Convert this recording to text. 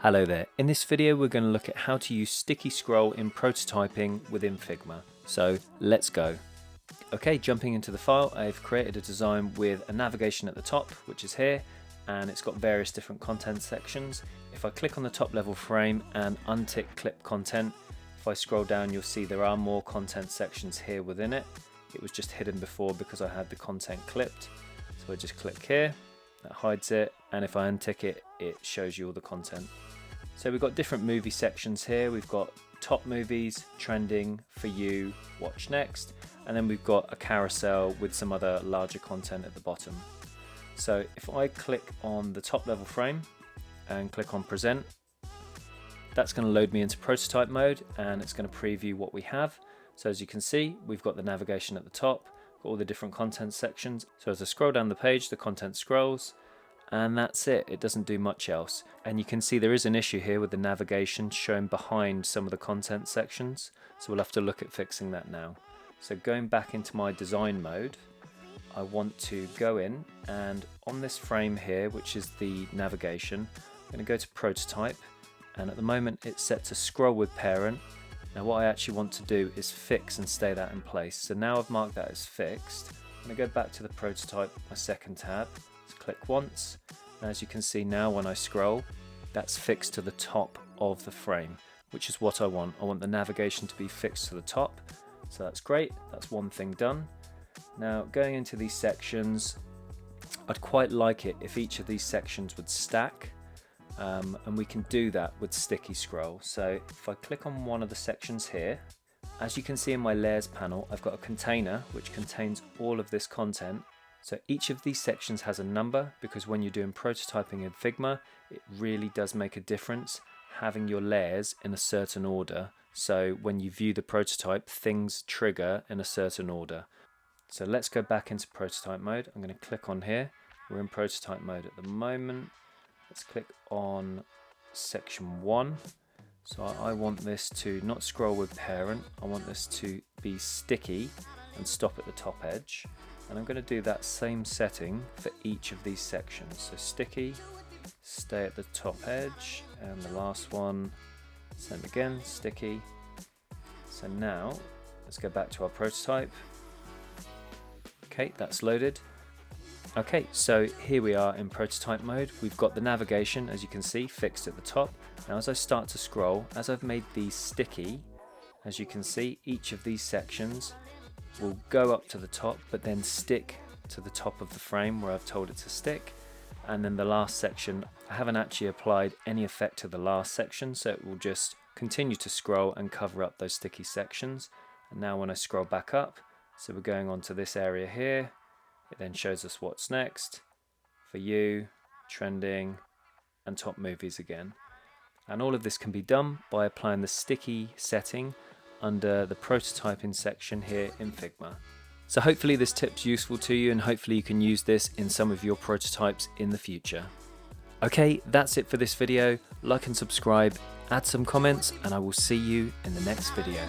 Hello there, in this video we're going to look at how to use sticky scroll in prototyping within Figma. So let's go. Okay, jumping into the file, I've created a design with a navigation at the top, which is here, and it's got various different content sections. If I click on the top level frame and untick clip content, if I scroll down you'll see there are more content sections here within it. It was just hidden before because I had the content clipped. So I just click here, that hides it, and if I untick it, it shows you all the content. So we've got different movie sections here. We've got top movies, trending, for you, watch next, and then we've got a carousel with some other larger content at the bottom. So if I click on the top level frame and click on present, that's going to load me into prototype mode and it's going to preview what we have. So as you can see, we've got the navigation at the top, got all the different content sections. So as I scroll down the page, the content scrolls, and that's it. It doesn't do much else. And you can see there is an issue here with the navigation showing behind some of the content sections. So we'll have to look at fixing that now. So going back into my design mode, I want to go in and on this frame here, which is the navigation, I'm going to go to prototype, and at the moment it's set to scroll with parent. Now what I actually want to do is fix and stay that in place. So now I've marked that as fixed. I'm going to go back to the prototype, my second tab. Click once, and as you can see now when I scroll, that's fixed to the top of the frame, which is what I want. I want the navigation to be fixed to the top, so that's great. That's one thing done. Now going into these sections, I'd quite like it if each of these sections would stack, and we can do that with sticky scroll. So if I click on one of the sections here, as you can see in my layers panel, I've got a container which contains all of this content. So each of these sections has a number, because when you're doing prototyping in Figma, it really does make a difference having your layers in a certain order. So when you view the prototype, things trigger in a certain order. So let's go back into prototype mode. I'm going to click on here. We're in prototype mode at the moment. Let's click on section 1. So I want this to not scroll with parent. I want this to be sticky and stop at the top edge. And I'm going to do that same setting for each of these sections. So sticky, stay at the top edge, and the last one, same again, sticky. So now, let's go back to our prototype. Okay, that's loaded. Okay, so here we are in prototype mode. We've got the navigation, as you can see, fixed at the top. Now as I start to scroll, as I've made these sticky, as you can see, each of these sections will go up to the top but then stick to the top of the frame where I've told it to stick. And then the last section, I haven't actually applied any effect to the last section, so it will just continue to scroll and cover up those sticky sections. And now when I scroll back up, so we're going on to this area here, it then shows us what's next, for you, trending, and top movies again. And all of this can be done by applying the sticky setting under the prototyping section here in Figma. So hopefully this tip's useful to you, and hopefully you can use this in some of your prototypes in the future. Okay, that's it for this video. Like and subscribe, add some comments, and I will see you in the next video.